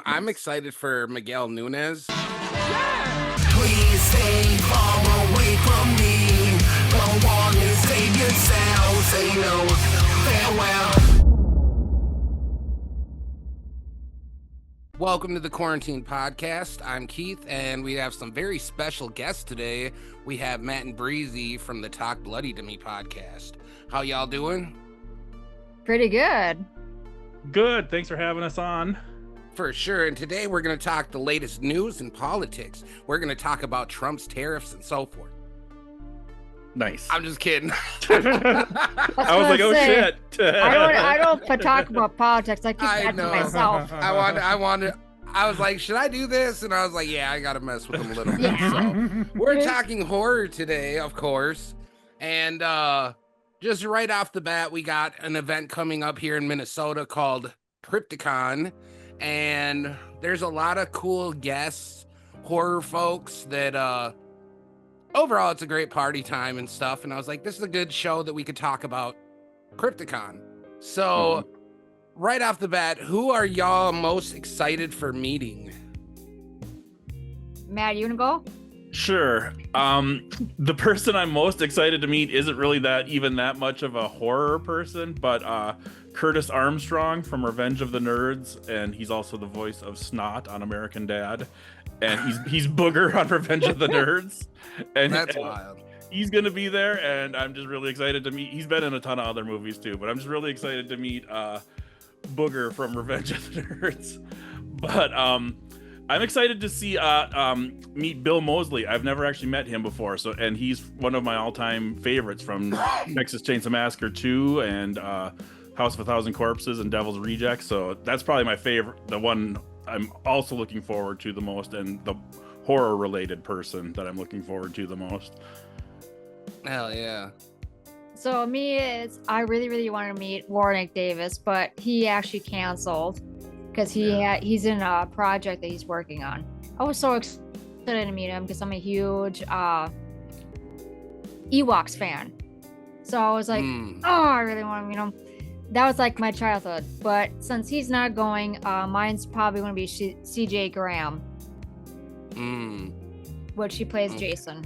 I'm excited for Miguel Nunez. Please stay far away from me. Go on and save yourself. Say no, farewell. Welcome to the Quarantine Podcast. I'm Keith, and we have some very special guests today. We have Matt and Brezzy from the Talk Bloody to Me podcast. How y'all doing? Pretty good. Good. Thanks for having us on. For sure. And today we're going to talk the latest news and politics. We're going to talk about Trump's tariffs and so forth. Nice. I'm just kidding. I was like, oh shit. I don't talk about politics. I keep that to myself. I was like, should I do this? And I was like, yeah, I got to mess with them a little bit. Yeah. So we're talking horror today, of course. And just right off the bat, we got an event coming up here in Minnesota called Crypticon. And there's a lot of cool guests, horror folks that overall it's a great party time and stuff. And I was like, this is a good show that we could talk about Crypticon. So right off the bat, who are y'all most excited for meeting? Matt, you wanna go? Sure. The person I'm most excited to meet isn't really that much of a horror person, but Curtis Armstrong from Revenge of the Nerds, and he's also the voice of Snot on American Dad, and he's Booger on Revenge of the Nerds. And That's wild. He's gonna be there, and I'm just really excited to meet. He's been in a ton of other movies too, but I'm just really excited to meet Booger from Revenge of the Nerds. But I'm excited to see meet Bill Moseley. I've never actually met him before, and he's one of my all-time favorites from Texas Chainsaw Massacre 2 and House of a Thousand Corpses and Devil's Rejects. So that's probably my favorite, the one I'm also looking forward to the most, and the horror-related person that I'm looking forward to the most. Hell yeah. So I really want to meet Warwick Davis, but he actually canceled because he's in a project that he's working on. I was so excited to meet him because I'm a huge Ewoks fan. So I was like, oh, I really want to meet him. That was like my childhood. But since he's not going, mine's probably going to be CJ Graham. Which he plays Jason.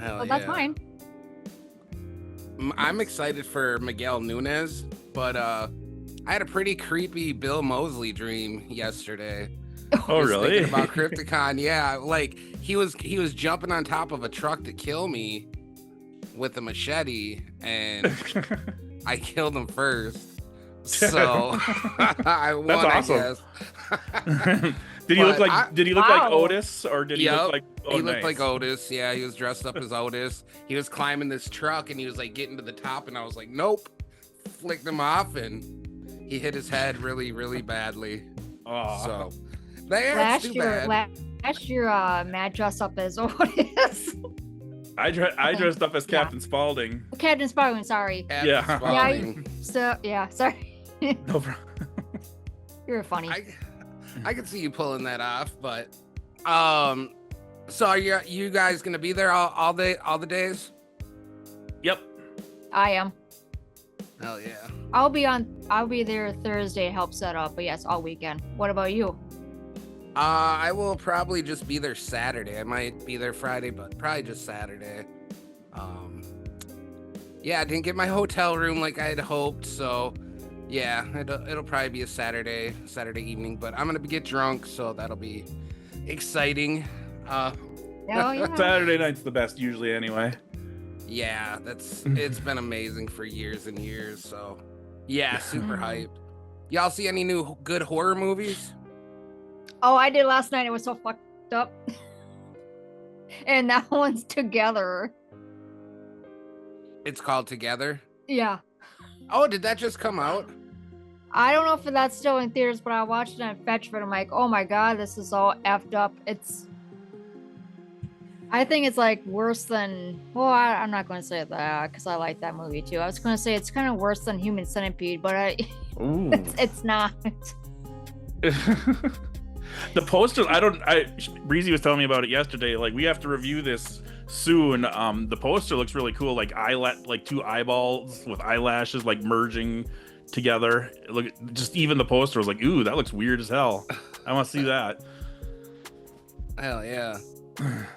Hell So that's mine. I'm excited for Miguel Nunez, but I had a pretty creepy Bill Moseley dream yesterday. Oh, really? Thinking about Crypticon, yeah. Like he was jumping on top of a truck to kill me with a machete, and I killed him first. So I won, That's awesome. I guess. Did he look like Otis, or did he look like? Oh, he looked nice. like Otis. Yeah, he was dressed up as Otis. He was climbing this truck, and he was like getting to the top, and I was like, nope. Flicked him off, and he hit his head really, really badly. Oh. So that's too bad. Last year, Matt dressed up as Otis. I dressed up as Captain Spaulding. Captain Spaulding, sorry. Yeah. Spaulding. Sorry. No problem. You were funny. I could see you pulling that off, but so are you guys gonna be there all the days? Yep. I am. Hell yeah. I'll be there Thursday to help set up, but yes, all weekend. What about you? I will probably just be there Saturday. I might be there Friday, but probably just Saturday. Yeah, I didn't get my hotel room like I had hoped, so yeah, it'll probably be a Saturday evening, but I'm gonna get drunk, so that'll be exciting. Yeah. Saturday night's the best usually anyway. Yeah, it's been amazing for years and years, so yeah, super hyped. Y'all see any new good horror movies? Oh, I did last night. It was so fucked up. And that one's Together. It's called Together? Yeah. Oh, did that just come out? I don't know if that's still in theaters, but I watched it on Fetch, but I'm like, oh my god, this is all effed up. I think it's like worse than, well, I'm not going to say that because I like that movie too. I was going to say it's kind of worse than Human Centipede, but it's not. The poster, Brezzy was telling me about it yesterday. Like, we have to review this soon. The poster looks really cool. Like two eyeballs with eyelashes like merging together. Look, just even the poster was like, ooh, that looks weird as hell. I want to see that. Hell yeah.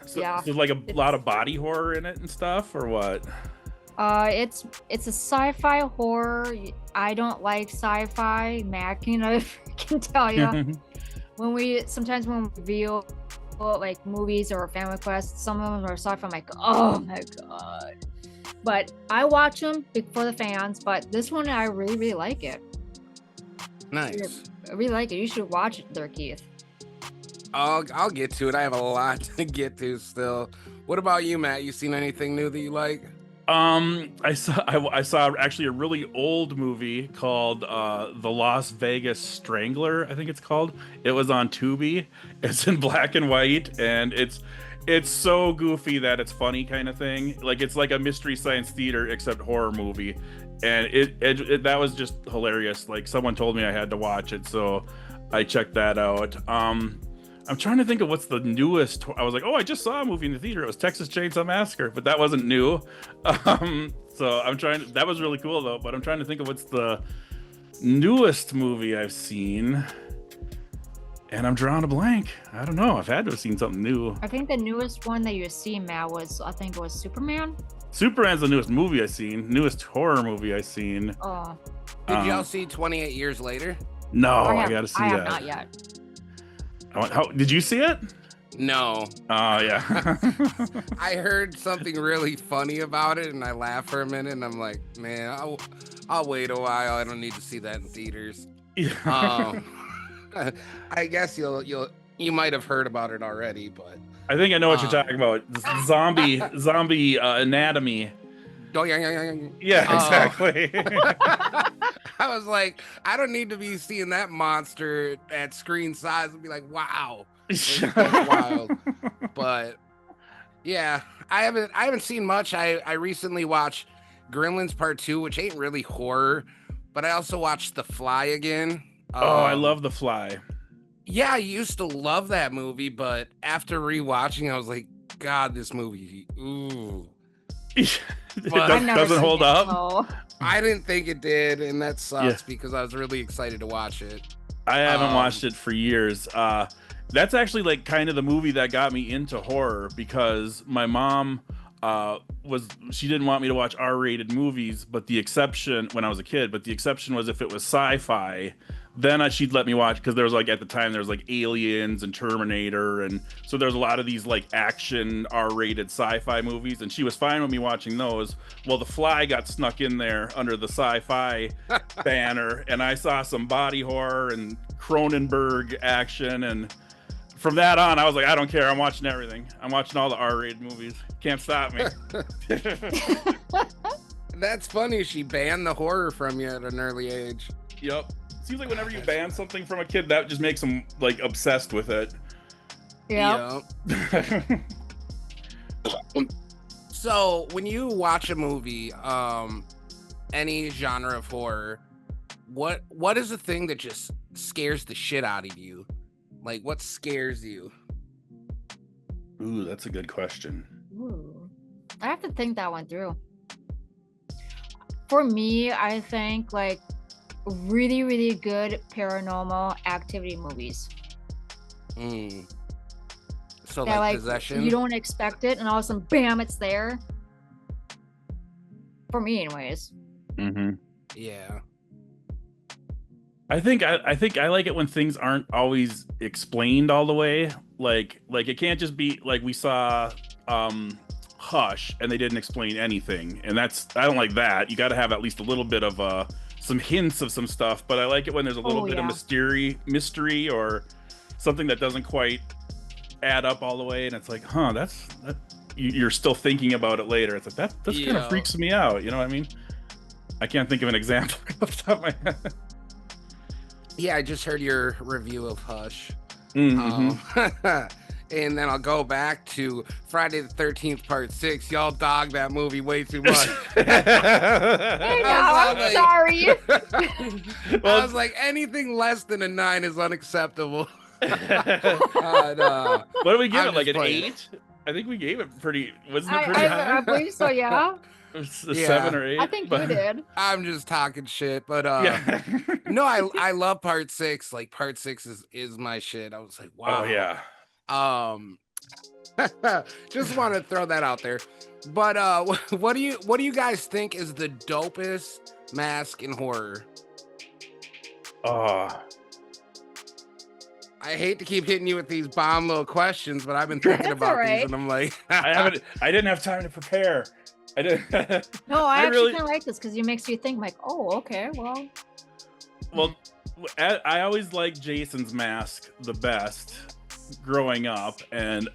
So like a lot of body horror in it and stuff, or what? It's a sci-fi horror. I don't like sci-fi. Matt can tell you. When we review like movies or Family Quest, some of them are sci-fi. I'm like, oh my god. But I watch them for the fans. But this one, I really, really like it. Nice. I really like it. You should watch it there, Keith. I'll get to it. I have a lot to get to still. What about you, Matt? You seen anything new that you like? I saw actually a really old movie called The Las Vegas Strangler, I think it's called. It was on Tubi. It's in black and white, and it's so goofy that it's funny kind of thing. Like it's like a mystery science theater except horror movie, and it that was just hilarious. Like someone told me I had to watch it, so I checked that out. I'm trying to think of what's the newest. I was like, oh, I just saw a movie in the theater. It was Texas Chainsaw Massacre, but that wasn't new. So I'm trying. That was really cool though. But I'm trying to think of what's the newest movie I've seen, and I'm drawing a blank. I don't know. I've had to have seen something new. I think the newest one that you've seen, Matt, was Superman. Superman's the newest movie I've seen. Newest horror movie I've seen. Oh. Did y'all see 28 Years Later? No, I gotta see that. I have not yet. How did you see it? No. Oh yeah. I heard something really funny about it, and I laughed for a minute, and I'm like, man, I'll wait a while. I don't need to see that in theaters. Yeah. I guess you might have heard about it already, but I think I know what you're talking about. Zombie anatomy. Yeah, exactly. I was like, I don't need to be seeing that monster at screen size and be like, wow, that's wild. But yeah, I haven't seen much. I recently watched Gremlins Part 2, which ain't really horror, but I also watched The Fly again. I love The Fly. Yeah, I used to love that movie, but after rewatching, I was like, God, this movie, ooh. It doesn't hold up. No. I didn't think it did, and that sucks because I was really excited to watch it. I haven't watched it for years. That's actually like kind of the movie that got me into horror, because my mom she didn't want me to watch R-rated movies, but the exception when I was a kid, but the exception was if it was sci-fi, then she'd let me watch, because there was like at the time there was like Aliens and Terminator, and so there's a lot of these like action R-rated sci-fi movies, and she was fine with me watching those. Well, The Fly got snuck in there under the sci-fi banner, and I saw some body horror and Cronenberg action, and from that on, I was like, I don't care. I'm watching everything. I'm watching all the R-rated movies. Can't stop me. That's funny. She banned the horror from you at an early age. Yep. Seems like whenever you ban something from a kid, that just makes them like obsessed with it. Yeah. So when you watch a movie, any genre of horror, what is the thing that just scares the shit out of you? Like, what scares you? Ooh, that's a good question. Ooh. I have to think that one through. For me, I think like really, really good paranormal activity movies. So that, like Possession? You don't expect it, and all of a sudden, bam, it's there. For me, anyways. Mm-hmm. Yeah. I think I like it when things aren't always explained all the way. Like it can't just be like we saw Hush and they didn't explain anything, and I don't like that. You got to have at least a little bit of some hints of some stuff. But I like it when there's a little bit of mystery or something that doesn't quite add up all the way, and it's like, you're still thinking about it later. It's like that kind of freaks me out. You know what I mean? I can't think of an example off the top of my head. Yeah, I just heard your review of Hush. Mm-hmm. And then I'll go back to Friday the 13th Part 6. Y'all dog that movie way too much. I'm sorry. I was like, anything less than a 9 is unacceptable. What did we give it? Like an 8? I think we gave it pretty. Wasn't it pretty high? I believe so. Yeah. It's Yeah. 7 or 8. I think you did. I'm just talking shit, but Yeah. no, I love part 6. Like part 6 is my shit. I was like, wow. Oh yeah. Just want to throw that out there. But what do you guys think is the dopest mask in horror? Oh. I hate to keep hitting you with these bomb little questions, but I've been thinking That's about all right. these, and I'm like, I didn't have time to prepare. I didn't. No, I actually really- kind of like this because it makes you think like, oh, okay, well. Well, I always liked Jason's mask the best growing up, and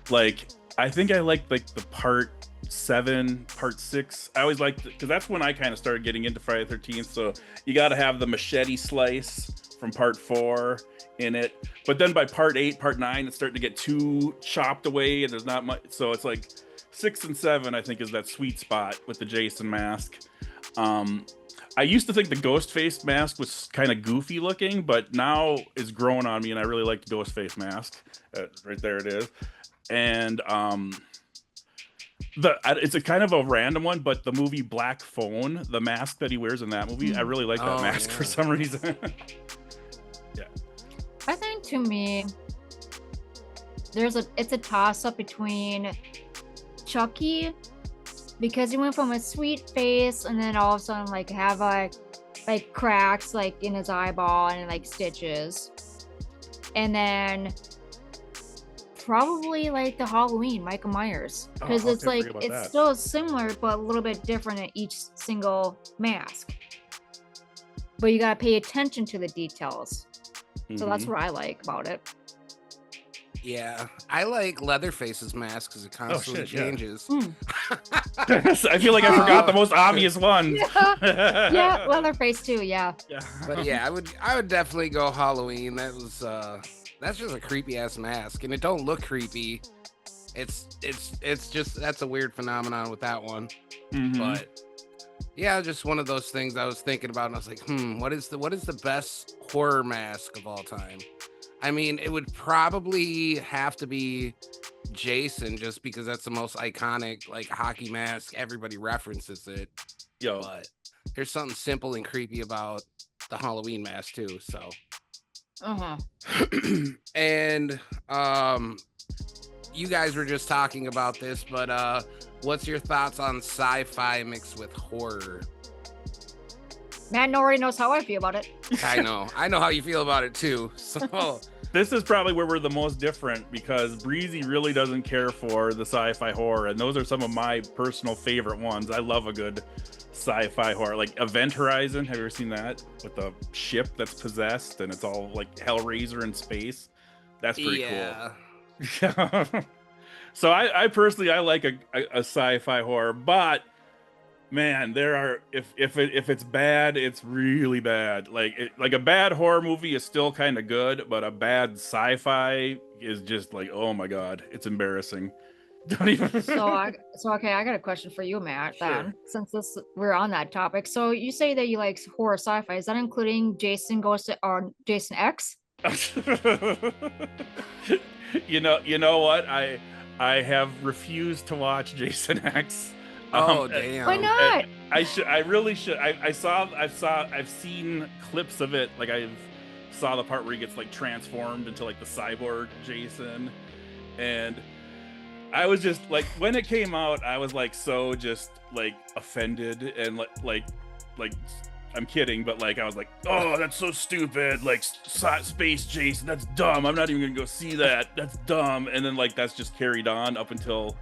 like I think I liked like the part 7, part 6. I always liked, because that's when I kind of started getting into Friday the 13th. So you got to have the machete slice from part 4 in it, but then by part 8, part 9, it's starting to get too chopped away, and there's not much. So it's like 6 and 7, I think, is that sweet spot with the Jason mask. I used to think the Ghostface mask was kind of goofy looking, but now it's growing on me, and I really like the Ghostface mask. Right there it is. And it's a kind of a random one, but the movie Black Phone, the mask that he wears in that movie, I really like that mask for some reason. Yeah. I think to me, it's a toss up between Chucky, because he went from a sweet face and then all of a sudden like have like cracks like in his eyeball and like stitches, and then probably like the Halloween Michael Myers, because it's like it's still similar but a little bit different in each single mask, but you gotta pay attention to the details. So that's what I like about it. yeah, I like Leatherface's mask because it constantly changes. I feel like I forgot the most obvious one. Yeah, Leatherface too. Yeah. But yeah, I would definitely go Halloween. That was that's just a creepy ass mask, and it don't look creepy. It's just, that's a weird phenomenon with that one. But yeah, just one of those things I was thinking about, and I was like, what is the best horror mask of all time? I mean, it would probably have to be Jason, just because that's the most iconic like hockey mask. Everybody references it. Yo, but there's something simple and creepy about the Halloween mask too. So, and you guys were just talking about this, but what's your thoughts on sci-fi mixed with horror? Matt already knows how I feel about it. I know how you feel about it too. So this is probably where we're the most different, because Brezzy really doesn't care for the sci-fi horror, and those are some of my personal favorite ones. I love a good sci-fi horror, like Event Horizon. Have you ever seen that, with the ship that's possessed and it's all like Hellraiser in space? That's pretty cool. So I personally, I like a sci-fi horror, but man, there are, if it's bad, it's really bad. Like a bad horror movie is still kind of good, but a bad sci-fi is just like, oh my god, it's embarrassing. Don't even. So okay, I got a question for you, Matt. Then, since we're on that topic, so you say that you like horror sci-fi. Is that including Jason or Jason X? You know what? I have refused to watch Jason X. Oh damn! Why not? I really should. I've seen clips of it. Like I saw the part where he gets like transformed into like the cyborg Jason, and I was just like, when it came out, I was like so just like offended and like I'm kidding, but like I was like, oh, that's so stupid. Like Space Jason, that's dumb. I'm not even gonna go see that. That's dumb. And then like that's just carried on up until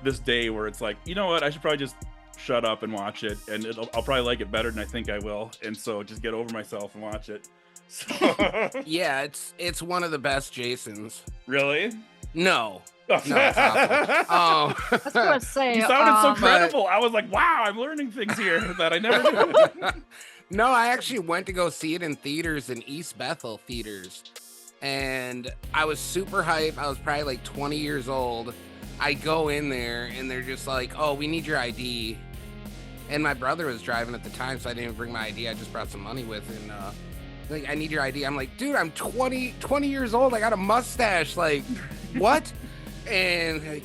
this day, where it's like, you know what, I should probably just shut up and watch it, and I'll probably like it better than I think I will, and so just get over myself and watch it. So yeah, it's one of the best Jasons. Really? No, it's awful. I was gonna say, you sounded so credible. I was like, wow, I'm learning things here that I never knew. No, I actually went to go see it in theaters, in East Bethel theaters, and I was super hyped. I was probably like 20 years old. I go in there and they're just like, oh, we need your ID. And my brother was driving at the time, so I didn't even bring my ID. I just brought some money with, and like, I need your ID. I'm like, dude, I'm 20 years old. I got a mustache. Like, what? And like,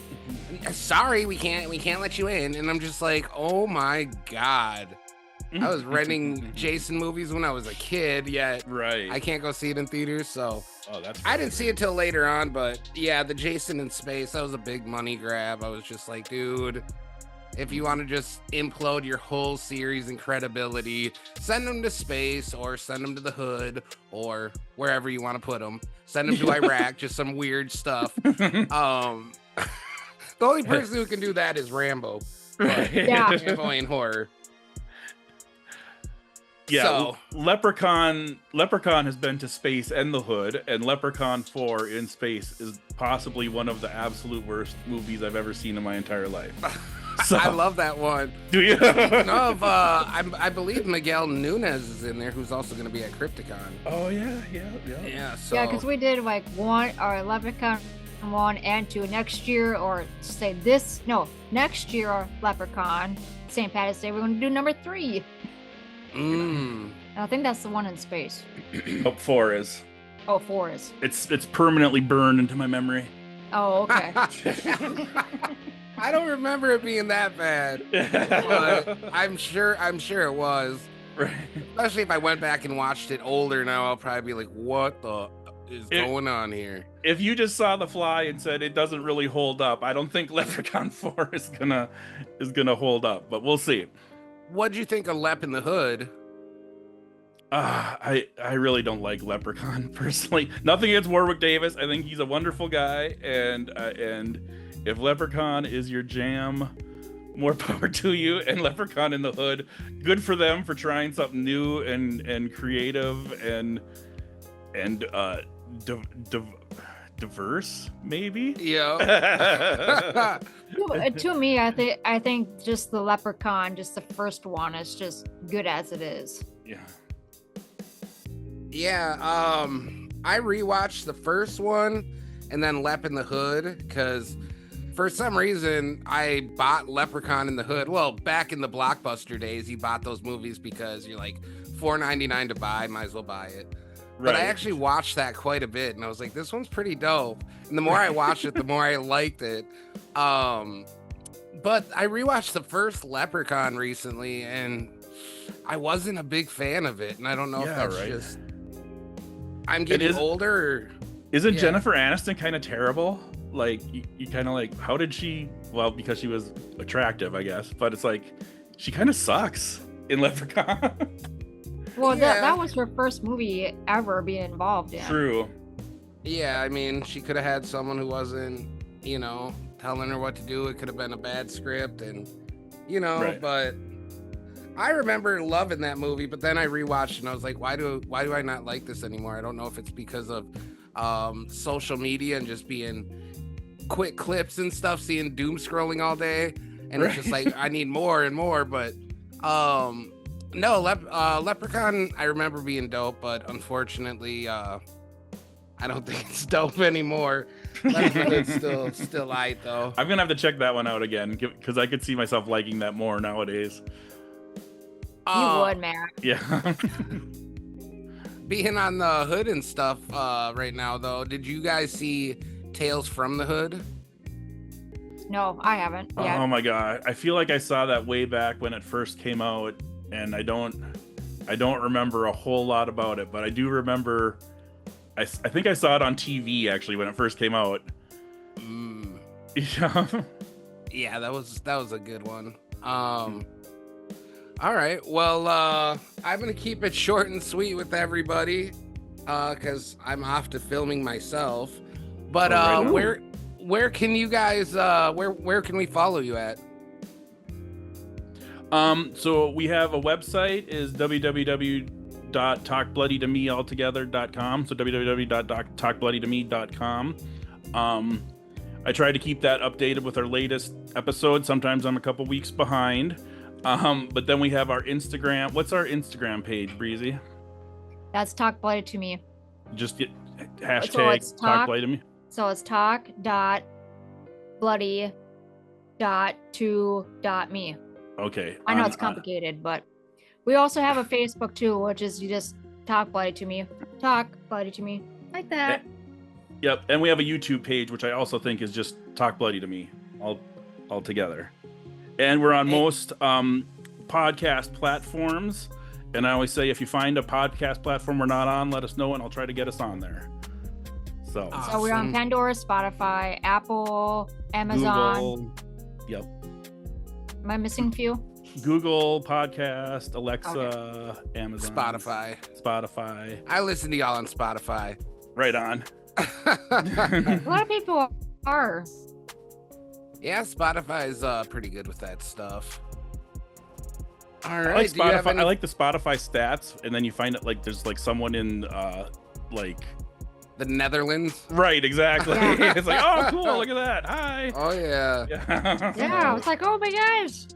sorry, we can't let you in. And I'm just like, oh my God. I was renting Jason movies when I was a kid, yet Right. I can't go see it in theaters. So that's I didn't see it till later on, but yeah, the Jason in space, that was a big money grab. I was just like, dude, if you want to just implode your whole series and credibility, send them to space or send them to the hood or wherever you want to put them. Send them to Iraq, just some weird stuff. The only person who can do that is Rambo. Yeah. Rambo ain't horror. Yeah, So, Leprechaun has been to space and the hood, and Leprechaun 4 in space is possibly one of the absolute worst movies I've ever seen in my entire life. So, I love that one. do you? No, I believe Miguel Nunez is in there, who's also going to be at Crypticon. Oh yeah. Yeah, so Yeah, because we did like Leprechaun 1 and 2 next year, or next year or Leprechaun St. Patrick's Day. We're going to do number 3. And I think that's the one in space. Oh, 4 is. Oh, 4 is. It's permanently burned into my memory. Oh, okay. I don't remember it being that bad, but I'm sure it was. Right. Especially if I went back and watched it older now, I'll probably be like, what the is going on here? If you just saw The Fly and said it doesn't really hold up, I don't think Leprechaun 4 is gonna hold up, but we'll see. What'd you think of Lep in the Hood? I really don't like Leprechaun personally. Nothing against Warwick Davis. I think he's a wonderful guy, and if Leprechaun is your jam, more power to you. And Leprechaun in the Hood, good for them for trying something new and creative and diverse, maybe. Yeah. To me, I think just the Leprechaun, just the first one, is just good as it is. Yeah. Yeah. I rewatched the first one and then Lep in the Hood because for some reason I bought Leprechaun in the Hood. Well, back in the Blockbuster days, you bought those movies because you're like $4.99 to buy, might as well buy it. But I actually watched that quite a bit, and I was like, this one's pretty dope. And the more I watched it, the more I liked it. But I rewatched the first Leprechaun recently, and I wasn't a big fan of it. And I don't know if that's just I'm getting older. Isn't Jennifer Aniston kind of terrible? Like, you kind of like, how did she? Well, because she was attractive, I guess. But it's like, she kind of sucks in Leprechaun. Well, that was her first movie ever being involved in. True. Yeah, I mean, she could have had someone who wasn't, telling her what to do. It could have been a bad script, and but I remember loving that movie. But then I rewatched it, and I was like, why do I not like this anymore? I don't know if it's because of social media and just being quick clips and stuff, seeing doom scrolling all day, and it's just like I need more and more. But no, Leprechaun, I remember being dope, but unfortunately, I don't think it's dope anymore. Leprechaun's still light though. I'm gonna have to check that one out again because I could see myself liking that more nowadays. You would, Matt. Yeah. Being on the Hood and stuff right now, though, did you guys see Tales from the Hood? No, I haven't yet. Oh my god, I feel like I saw that way back when it first came out, and I don't remember a whole lot about it, but I do remember. I think I saw it on TV actually when it first came out. Yeah. Yeah, that was a good one. All right, well, I'm gonna keep it short and sweet with everybody, because I'm off to filming myself. But where can you guys where can we follow you at? So we have a website is www.talkbloodytomealtogether.com. So www.talkbloodytome.com. I try to keep that updated with our latest episode. Sometimes I'm a couple weeks behind. But then we have our Instagram. What's our Instagram page, Brezzy? That's Talk Bloody to Me. Just get hashtag Talk Bloody to Me. So it's talk.bloody.to.me. Okay. I know it's complicated, but we also have a Facebook too, which is you just Talk Bloody to Me. Talk Bloody to Me. Like that. Yep. And we have a YouTube page, which I also think is just Talk Bloody to Me. all together. And we're on most podcast platforms. And I always say, if you find a podcast platform we're not on, let us know, and I'll try to get us on there. So we're on Pandora, Spotify, Apple, Amazon. Google, yep. Am I missing a few? Google Podcast, Alexa, Amazon, Spotify. I listen to y'all on Spotify. Right on. A lot of people are. Yeah, Spotify is pretty good with that stuff. All right. I like Spotify. I like the Spotify stats, and then you find it like there's like someone in like the Netherlands. Right, exactly. It's like, oh, cool, look at that. Hi. Oh yeah. Yeah, I was like, oh my gosh.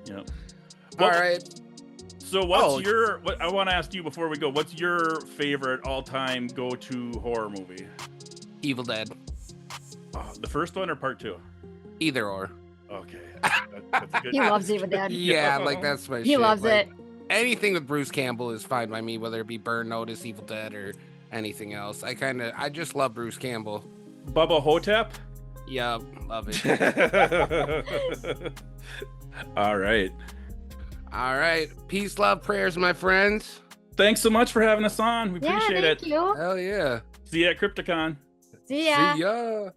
Yep. All right. So what I want to ask you before we go, what's your favorite all-time go-to horror movie? Evil Dead. The first one or part 2? Either or. Okay. That's good. He loves Evil Dead. Yeah, like that's my shit. He loves like, it. Anything with Bruce Campbell is fine by me, whether it be Burn Notice, Evil Dead, or anything else. I just love Bruce Campbell. Bubba Hotep? Yup, love it. All right. Peace, love, prayers, my friends. Thanks so much for having us on. We appreciate it. Thank you. Hell yeah. See you at Crypticon. See ya. See ya.